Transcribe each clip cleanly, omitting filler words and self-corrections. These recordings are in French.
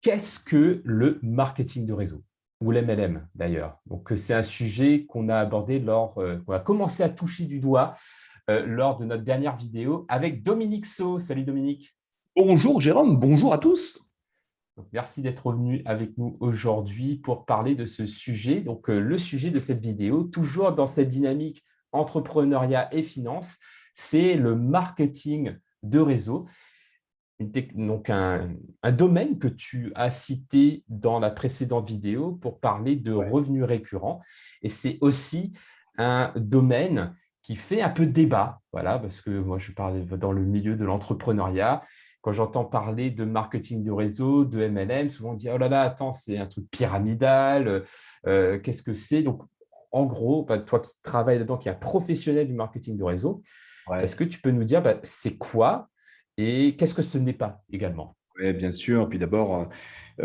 Qu'est-ce que le marketing de réseau ou l'MLM d'ailleurs? Donc, c'est un sujet qu'on a abordé qu'on a commencé à toucher du doigt lors de notre dernière vidéo avec Dominique So. Salut Dominique. Bonjour Jérôme, bonjour à tous. Donc, merci d'être revenu avec nous aujourd'hui pour parler de ce sujet. Donc, le sujet de cette vidéo, toujours dans cette dynamique entrepreneuriat et finance, c'est le marketing de réseau. Donc un domaine que tu as cité dans la précédente vidéo pour parler de Ouais. revenus récurrents. Et c'est aussi un domaine qui fait un peu débat, voilà, parce que moi, je parle dans le milieu de l'entrepreneuriat. Quand j'entends parler de marketing de réseau, de MLM, souvent on dit, oh là là, attends, c'est un truc pyramidal, qu'est-ce que c'est? Donc, en gros, bah, toi qui travailles là-dedans, qui es un professionnel du marketing de réseau, est-ce Ouais. que tu peux nous dire, bah, c'est quoi et qu'est-ce que ce n'est pas également? Ouais, bien sûr. Puis d'abord,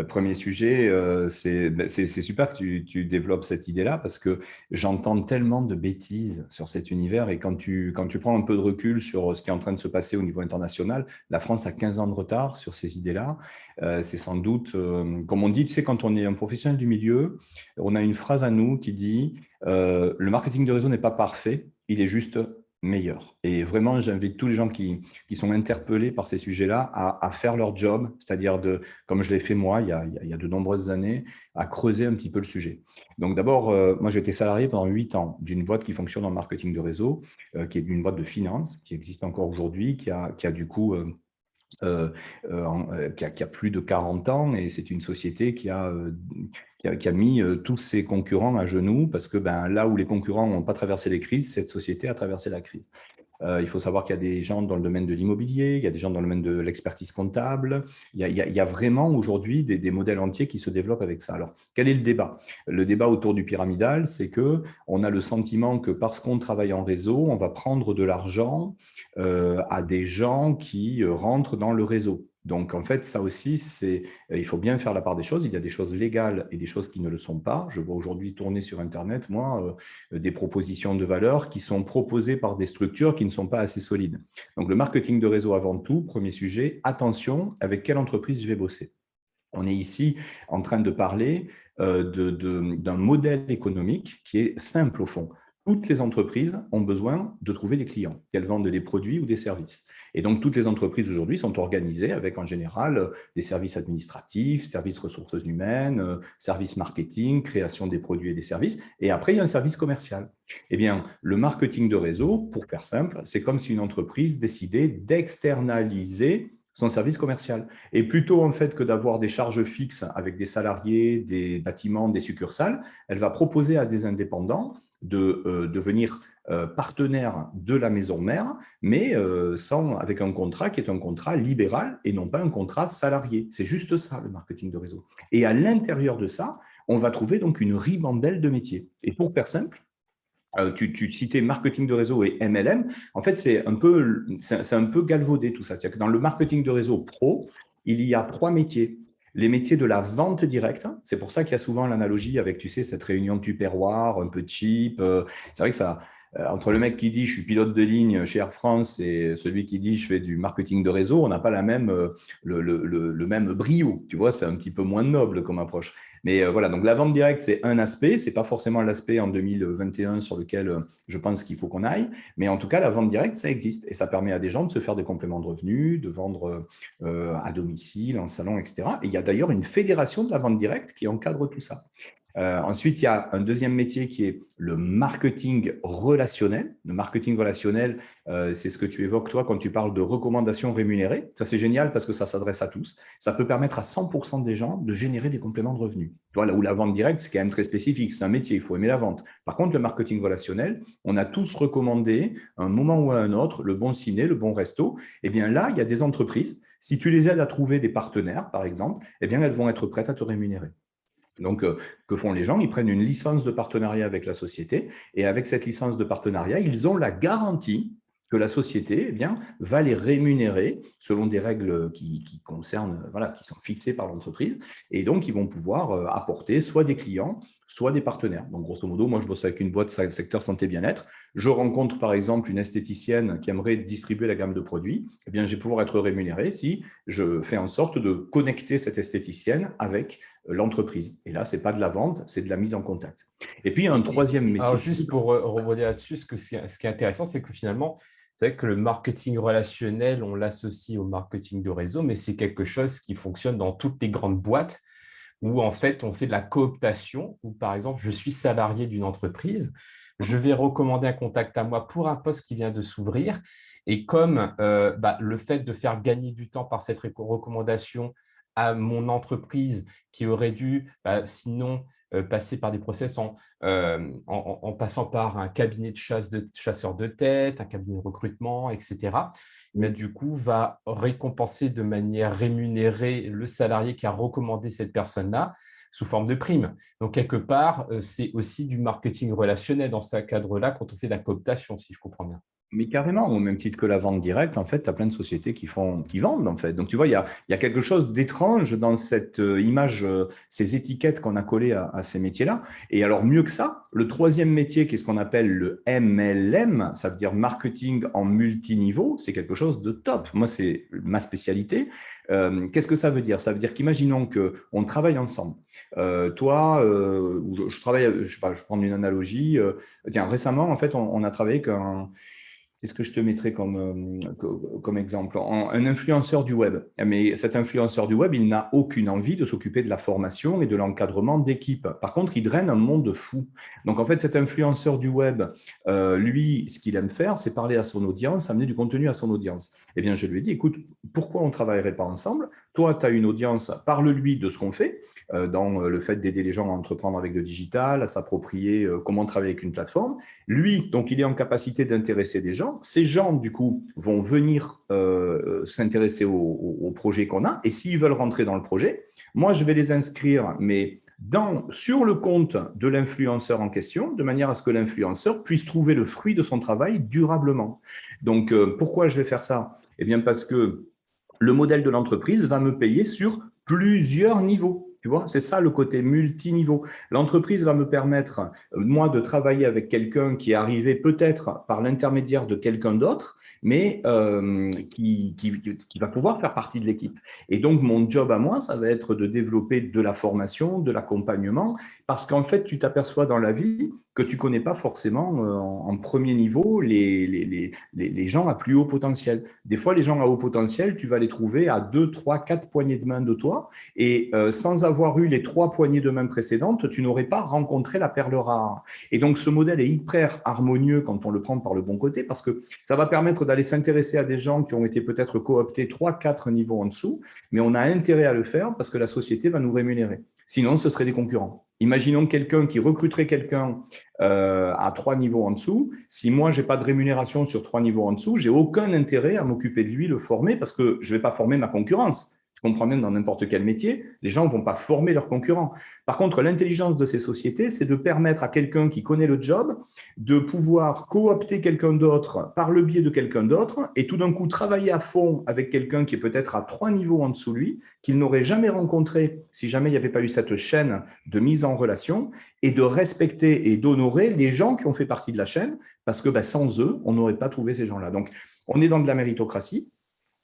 premier sujet, c'est super que tu développes cette idée-là parce que j'entends tellement de bêtises sur cet univers et quand tu prends un peu de recul sur ce qui est en train de se passer au niveau international, la France a 15 ans de retard sur ces idées-là. C'est sans doute, comme on dit, tu sais, quand on est un professionnel du milieu, on a une phrase à nous qui dit le marketing de réseau n'est pas parfait, il est juste meilleur. Et vraiment, j'invite tous les gens qui sont interpellés par ces sujets-là à faire leur job, c'est-à-dire, comme je l'ai fait moi il y a de nombreuses années, à creuser un petit peu le sujet. Donc d'abord, moi j'ai été salarié pendant 8 ans d'une boîte qui fonctionne en marketing de réseau, qui est une boîte de finance, qui existe encore aujourd'hui, qui a du coup qui a plus de 40 ans et c'est une société qui a mis tous ses concurrents à genoux parce que là où les concurrents n'ont pas traversé les crises, cette société a traversé la crise. Il faut savoir qu'il y a des gens dans le domaine de l'immobilier, il y a des gens dans le domaine de l'expertise comptable. Il y a vraiment aujourd'hui des modèles entiers qui se développent avec ça. Alors, quel est le débat? Le débat autour du pyramidal, c'est que on a le sentiment que parce qu'on travaille en réseau, on va prendre de l'argent à des gens qui rentrent dans le réseau. Donc, en fait, ça aussi, il faut bien faire la part des choses. Il y a des choses légales et des choses qui ne le sont pas. Je vois aujourd'hui tourner sur Internet, moi, des propositions de valeur qui sont proposées par des structures qui ne sont pas assez solides. Donc, le marketing de réseau avant tout, premier sujet, attention, avec quelle entreprise je vais bosser. On est ici en train de parler d'un modèle économique qui est simple au fond. Toutes les entreprises ont besoin de trouver des clients, qu'elles vendent des produits ou des services. Et donc, toutes les entreprises aujourd'hui sont organisées avec en général des services administratifs, services ressources humaines, services marketing, création des produits et des services. Et après, il y a un service commercial. Eh bien, le marketing de réseau, pour faire simple, c'est comme si une entreprise décidait d'externaliser son service commercial. Et plutôt en fait que d'avoir des charges fixes avec des salariés, des bâtiments, des succursales, elle va proposer à des indépendants de devenir partenaires de la maison mère, mais avec un contrat qui est un contrat libéral et non pas un contrat salarié. C'est juste ça, le marketing de réseau. Et à l'intérieur de ça, on va trouver donc une ribambelle de métiers. Et pour faire simple, tu citais marketing de réseau et MLM. En fait, c'est un peu galvaudé tout ça. C'est-à-dire que dans le marketing de réseau pro, il y a trois métiers. Les métiers de la vente directe, c'est pour ça qu'il y a souvent l'analogie avec, tu sais, cette réunion de tupperware un peu cheap. C'est vrai que ça, entre le mec qui dit je suis pilote de ligne chez Air France et celui qui dit je fais du marketing de réseau, on n'a pas le même brio. Tu vois, c'est un petit peu moins noble comme approche. Mais voilà, donc la vente directe, c'est un aspect. Ce n'est pas forcément l'aspect en 2021 sur lequel je pense qu'il faut qu'on aille. Mais en tout cas, la vente directe, ça existe. Et ça permet à des gens de se faire des compléments de revenus, de vendre à domicile, en salon, etc. Et il y a d'ailleurs une fédération de la vente directe qui encadre tout ça. Ensuite, il y a un deuxième métier qui est le marketing relationnel. Le marketing relationnel, c'est ce que tu évoques, toi, quand tu parles de recommandations rémunérées. Ça, c'est génial parce que ça s'adresse à tous. Ça peut permettre à 100% des gens de générer des compléments de revenus. Tu vois, là où la vente directe, c'est quand même très spécifique. C'est un métier, il faut aimer la vente. Par contre, le marketing relationnel, on a tous recommandé, à un moment ou à un autre, le bon ciné, le bon resto. Eh bien là, il y a des entreprises, si tu les aides à trouver des partenaires, par exemple, eh bien, elles vont être prêtes à te rémunérer. Donc, que font les gens? Ils prennent une licence de partenariat avec la société et avec cette licence de partenariat, ils ont la garantie que la société eh bien, va les rémunérer selon des règles qui concernent, voilà, qui sont fixées par l'entreprise. Et donc, ils vont pouvoir apporter soit des clients, soit des partenaires. Donc, grosso modo, moi, je bosse avec une boîte secteur santé bien-être. Je rencontre, par exemple, une esthéticienne qui aimerait distribuer la gamme de produits. Eh bien, je vais pouvoir être rémunéré si je fais en sorte de connecter cette esthéticienne avec l'entreprise. Et là, ce n'est pas de la vente, c'est de la mise en contact. Et puis, il y a un troisième Alors, métier. juste pour rebondir là-dessus, ce qui est intéressant, c'est que finalement, c'est vrai que le marketing relationnel, on l'associe au marketing de réseau, mais c'est quelque chose qui fonctionne dans toutes les grandes boîtes où en fait, on fait de la cooptation, où par exemple, je suis salarié d'une entreprise, je vais recommander un contact à moi pour un poste qui vient de s'ouvrir. Et comme le fait de faire gagner du temps par cette recommandation à mon entreprise qui aurait dû sinon passer par des process en passant par un cabinet de chasseurs de tête, un cabinet de recrutement, etc., mais du coup, va récompenser de manière rémunérée le salarié qui a recommandé cette personne-là sous forme de prime. Donc, quelque part, c'est aussi du marketing relationnel dans ce cadre-là quand on fait de la cooptation, si je comprends bien. Mais carrément, au même titre que la vente directe, en fait, tu as plein de sociétés qui vendent, en fait. Donc, tu vois, il y a quelque chose d'étrange dans cette image, ces étiquettes qu'on a collées à ces métiers-là. Et alors, mieux que ça, le troisième métier, qui est ce qu'on appelle le MLM, ça veut dire marketing en multiniveau, c'est quelque chose de top. Moi, c'est ma spécialité. Qu'est-ce que ça veut dire? Ça veut dire qu'imaginons qu'on travaille ensemble. Toi, je travaille, je sais pas, je prends une analogie. Tiens, récemment, en fait, on a travaillé avec qu'est-ce que je te mettrais comme exemple? Un influenceur du web. Mais cet influenceur du web, il n'a aucune envie de s'occuper de la formation et de l'encadrement d'équipe. Par contre, il draine un monde fou. Donc, en fait, cet influenceur du web, lui, ce qu'il aime faire, c'est parler à son audience, amener du contenu à son audience. Eh bien, je lui ai dit, écoute, pourquoi on ne travaillerait pas ensemble? Toi, tu as une audience, parle-lui de ce qu'on fait, dans le fait d'aider les gens à entreprendre avec le digital, à s'approprier comment travailler avec une plateforme. Lui, donc, il est en capacité d'intéresser des gens. Ces gens, du coup, vont venir s'intéresser au projet qu'on a. Et s'ils veulent rentrer dans le projet, moi, je vais les inscrire, mais sur le compte de l'influenceur en question, de manière à ce que l'influenceur puisse trouver le fruit de son travail durablement. Donc, pourquoi je vais faire ça? Eh bien, parce que le modèle de l'entreprise va me payer sur plusieurs niveaux. Tu vois, c'est ça le côté multiniveau. L'entreprise va me permettre, moi, de travailler avec quelqu'un qui est arrivé peut-être par l'intermédiaire de quelqu'un d'autre, mais qui va pouvoir faire partie de l'équipe. Et donc, mon job à moi, ça va être de développer de la formation, de l'accompagnement, parce qu'en fait, tu t'aperçois dans la vie que tu ne connais pas forcément en premier niveau les gens à plus haut potentiel. Des fois, les gens à haut potentiel, tu vas les trouver à 2, 3, 4 poignées de main de toi. Et sans avoir eu les 3 poignées de main précédentes, tu n'aurais pas rencontré la perle rare. Et donc, ce modèle est hyper harmonieux quand on le prend par le bon côté, parce que ça va permettre d'aller s'intéresser à des gens qui ont été peut-être cooptés 3, 4 niveaux en dessous, mais on a intérêt à le faire parce que la société va nous rémunérer. Sinon, ce seraient des concurrents. Imaginons quelqu'un qui recruterait quelqu'un à 3 niveaux en dessous. Si moi, je n'ai pas de rémunération sur 3 niveaux en dessous, j'ai aucun intérêt à m'occuper de lui, le former, parce que je ne vais pas former ma concurrence. Tu comprends bien que dans n'importe quel métier, les gens ne vont pas former leurs concurrents. Par contre, l'intelligence de ces sociétés, c'est de permettre à quelqu'un qui connaît le job de pouvoir coopter quelqu'un d'autre par le biais de quelqu'un d'autre et tout d'un coup travailler à fond avec quelqu'un qui est peut-être à 3 niveaux en dessous de lui, qu'il n'aurait jamais rencontré si jamais il n'y avait pas eu cette chaîne de mise en relation, et de respecter et d'honorer les gens qui ont fait partie de la chaîne, parce que sans eux, on n'aurait pas trouvé ces gens-là. Donc, on est dans de la méritocratie.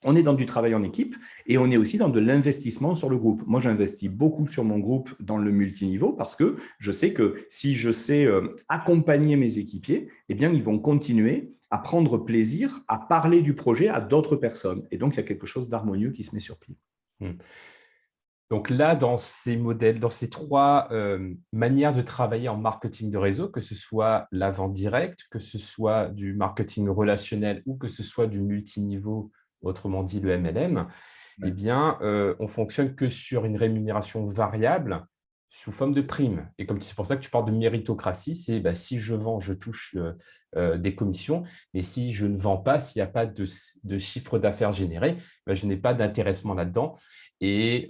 On est dans du travail en équipe et on est aussi dans de l'investissement sur le groupe. Moi, j'investis beaucoup sur mon groupe dans le multiniveau parce que je sais que si je sais accompagner mes équipiers, eh bien, ils vont continuer à prendre plaisir à parler du projet à d'autres personnes. Et donc, il y a quelque chose d'harmonieux qui se met sur pied. Donc là, dans ces modèles, dans ces 3 manières de travailler en marketing de réseau, que ce soit la vente directe, que ce soit du marketing relationnel ou que ce soit du multiniveau, autrement dit le MLM, eh bien, on fonctionne que sur une rémunération variable sous forme de prime. Et comme c'est pour ça que tu parles de méritocratie, c'est si je vends, je touche des commissions, mais si je ne vends pas, s'il n'y a pas de chiffre d'affaires généré, je n'ai pas d'intéressement là-dedans. Et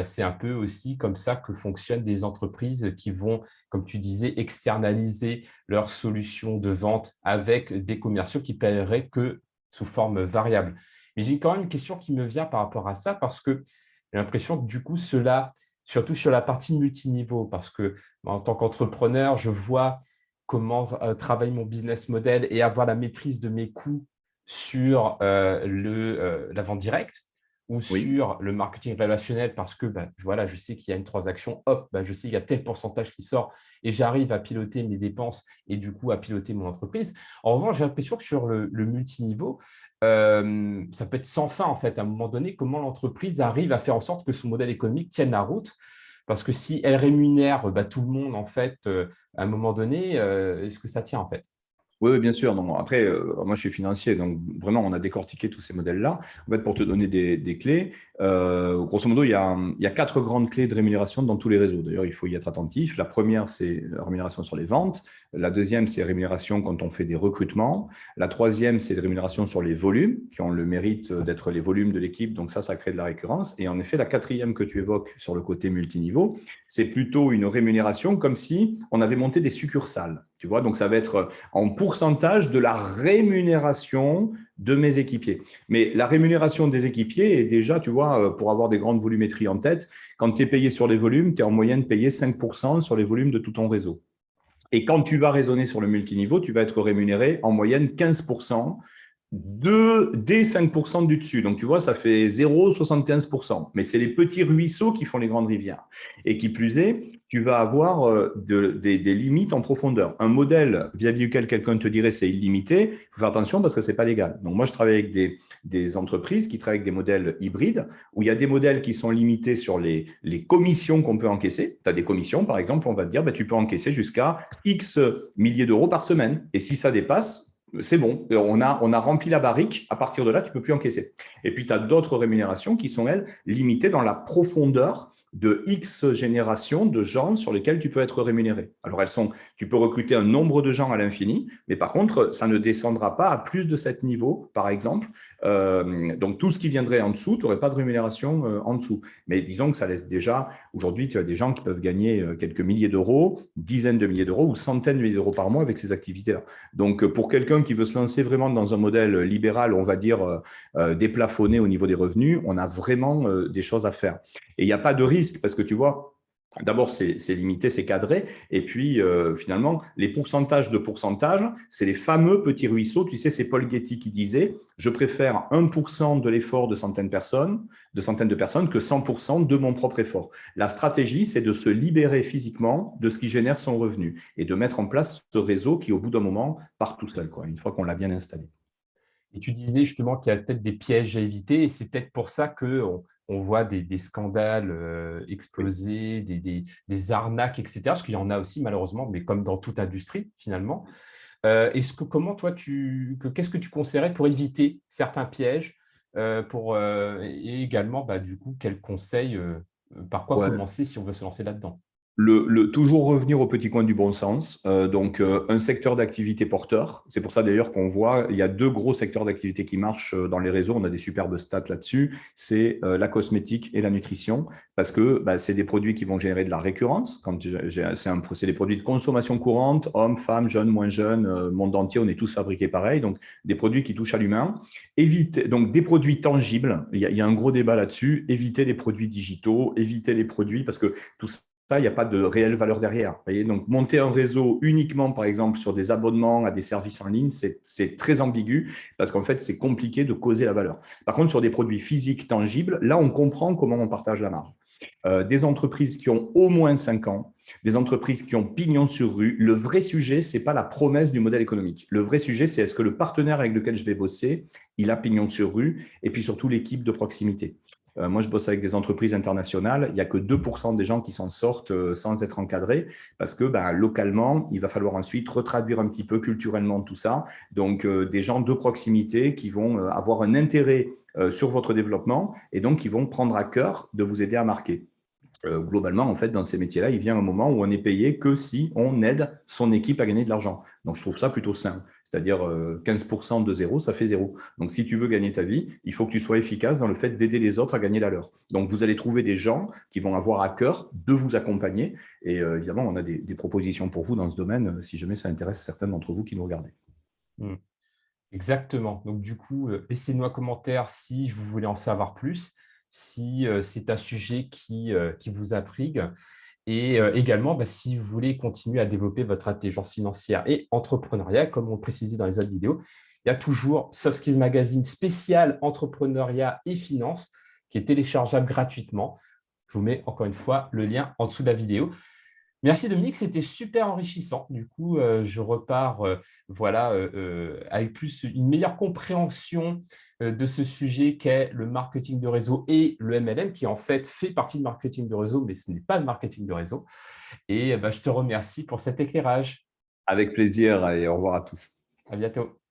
c'est un peu aussi comme ça que fonctionnent des entreprises qui vont, comme tu disais, externaliser leurs solutions de vente avec des commerciaux qui paieraient que sous forme variable. Mais j'ai quand même une question qui me vient par rapport à ça, parce que j'ai l'impression que du coup, cela, surtout sur la partie multiniveau, parce que en tant qu'entrepreneur, je vois comment travailler mon business model et avoir la maîtrise de mes coûts sur la vente directe ou Oui. sur le marketing relationnel, parce que voilà, je sais qu'il y a une transaction, hop, je sais qu'il y a tel pourcentage qui sort et j'arrive à piloter mes dépenses et du coup à piloter mon entreprise. En revanche, j'ai l'impression que sur le multiniveau, ça peut être sans fin en fait, à un moment donné, comment l'entreprise arrive à faire en sorte que son modèle économique tienne la route. Parce que si elle rémunère tout le monde, en fait, à un moment donné, est-ce que ça tient, en fait? Oui, oui, bien sûr. Non, après, moi, je suis financier, donc vraiment, on a décortiqué tous ces modèles-là. En fait, pour te donner des clés, grosso modo, il y a 4 grandes clés de rémunération dans tous les réseaux. D'ailleurs, il faut y être attentif. La première, c'est la rémunération sur les ventes. La deuxième, c'est rémunération quand on fait des recrutements. La troisième, c'est rémunération sur les volumes, qui ont le mérite d'être les volumes de l'équipe. Donc ça crée de la récurrence. Et en effet, la quatrième que tu évoques sur le côté multiniveau, c'est plutôt une rémunération comme si on avait monté des succursales. Tu vois, donc ça va être en pourcentage de la rémunération de mes équipiers. Mais la rémunération des équipiers est déjà, tu vois, pour avoir des grandes volumétries en tête, quand tu es payé sur les volumes, tu es en moyenne payé 5% sur les volumes de tout ton réseau. Et quand tu vas raisonner sur le multiniveau, tu vas être rémunéré en moyenne 15% des 5% du dessus. Donc, tu vois, ça fait 0,75%. Mais c'est les petits ruisseaux qui font les grandes rivières. Et qui plus est, tu vas avoir des limites en profondeur. Un modèle vis-à-vis duquel quelqu'un te dirait c'est illimité, il faut faire attention parce que ce n'est pas légal. Donc, moi, je travaille avec des entreprises qui travaillent avec des modèles hybrides où il y a des modèles qui sont limités sur les commissions qu'on peut encaisser. Tu as des commissions, par exemple, on va te dire, tu peux encaisser jusqu'à X milliers d'euros par semaine. Et si ça dépasse, c'est bon, on a rempli la barrique, à partir de là, tu ne peux plus encaisser. Et puis, tu as d'autres rémunérations qui sont, elles, limitées dans la profondeur de X générations de gens sur lesquels tu peux être rémunéré. Alors, tu peux recruter un nombre de gens à l'infini, mais par contre, ça ne descendra pas à plus de 7 niveaux, par exemple. Donc, tout ce qui viendrait en dessous, tu n'aurais pas de rémunération en dessous. Mais disons que ça laisse déjà, aujourd'hui, tu as des gens qui peuvent gagner quelques milliers d'euros, dizaines de milliers d'euros ou centaines de milliers d'euros par mois avec ces activités-là. Donc, pour quelqu'un qui veut se lancer vraiment dans un modèle libéral, on va dire déplafonné au niveau des revenus, on a vraiment des choses à faire. Et il n'y a pas de risque parce que tu vois, d'abord, c'est limité, c'est cadré. Et puis, finalement, les pourcentages de pourcentage, c'est les fameux petits ruisseaux. Tu sais, c'est Paul Getty qui disait, je préfère 1% de l'effort de centaines de personnes que 100% de mon propre effort. La stratégie, c'est de se libérer physiquement de ce qui génère son revenu et de mettre en place ce réseau qui, au bout d'un moment, part tout seul, quoi, une fois qu'on l'a bien installé. Et tu disais justement qu'il y a peut-être des pièges à éviter, et c'est peut-être pour ça qu'on voit des scandales Oui. exploser, des arnaques, etc. Parce qu'il y en a aussi, malheureusement, mais comme dans toute industrie, finalement. Comment toi, qu'est-ce que tu conseillerais pour éviter certains pièges et également, du coup, quels conseils, par quoi Ouais. commencer si on veut se lancer là-dedans? Toujours revenir au petit coin du bon sens. Donc, un secteur d'activité porteur. C'est pour ça d'ailleurs qu'on voit, il y a 2 gros secteurs d'activité qui marchent dans les réseaux. On a des superbes stats là-dessus. C'est la cosmétique et la nutrition, parce que c'est des produits qui vont générer de la récurrence. C'est des produits de consommation courante, hommes, femmes, jeunes, moins jeunes, monde entier, on est tous fabriqués pareil. Donc, des produits qui touchent à l'humain. Donc, des produits tangibles. Il y a un gros débat là-dessus. Éviter les produits digitaux, éviter les produits, parce que tout ça, il n'y a pas de réelle valeur derrière. Voyez, donc, monter un réseau uniquement, par exemple, sur des abonnements à des services en ligne, c'est très ambigu parce qu'en fait, c'est compliqué de causer la valeur. Par contre, sur des produits physiques tangibles, là, on comprend comment on partage la marge. Des entreprises qui ont au moins 5 ans, des entreprises qui ont pignon sur rue. Le vrai sujet, ce n'est pas la promesse du modèle économique. Le vrai sujet, c'est est-ce que le partenaire avec lequel je vais bosser, il a pignon sur rue, et puis surtout l'équipe de proximité. Moi, je bosse avec des entreprises internationales. Il n'y a que 2% des gens qui s'en sortent sans être encadrés parce que localement, il va falloir ensuite retraduire un petit peu culturellement tout ça. Donc, des gens de proximité qui vont avoir un intérêt sur votre développement et donc qui vont prendre à cœur de vous aider à marquer. Globalement, en fait, dans ces métiers-là, il vient un moment où on est payé que si on aide son équipe à gagner de l'argent. Donc, je trouve ça plutôt sain. C'est-à-dire 15% de zéro, ça fait zéro. Donc, si tu veux gagner ta vie, il faut que tu sois efficace dans le fait d'aider les autres à gagner la leur. Donc, vous allez trouver des gens qui vont avoir à cœur de vous accompagner. Et évidemment, on a des propositions pour vous dans ce domaine, si jamais ça intéresse certains d'entre vous qui nous regardez. Mm. Exactement. Donc, du coup, laissez-nous un commentaire si vous voulez en savoir plus, si c'est un sujet qui vous intrigue. Et également, bah, si vous voulez continuer à développer votre intelligence financière et entrepreneuriat, comme on le précisait dans les autres vidéos, il y a toujours Soft Skills Magazine spécial entrepreneuriat et finance qui est téléchargeable gratuitement. Je vous mets encore une fois le lien en dessous de la vidéo. Merci Dominique, c'était super enrichissant. Du coup, je repars avec plus une meilleure compréhension de ce sujet qu'est le marketing de réseau et le MLM, qui en fait partie du marketing de réseau, mais ce n'est pas le marketing de réseau. Et je te remercie pour cet éclairage. Avec plaisir et au revoir à tous. À bientôt.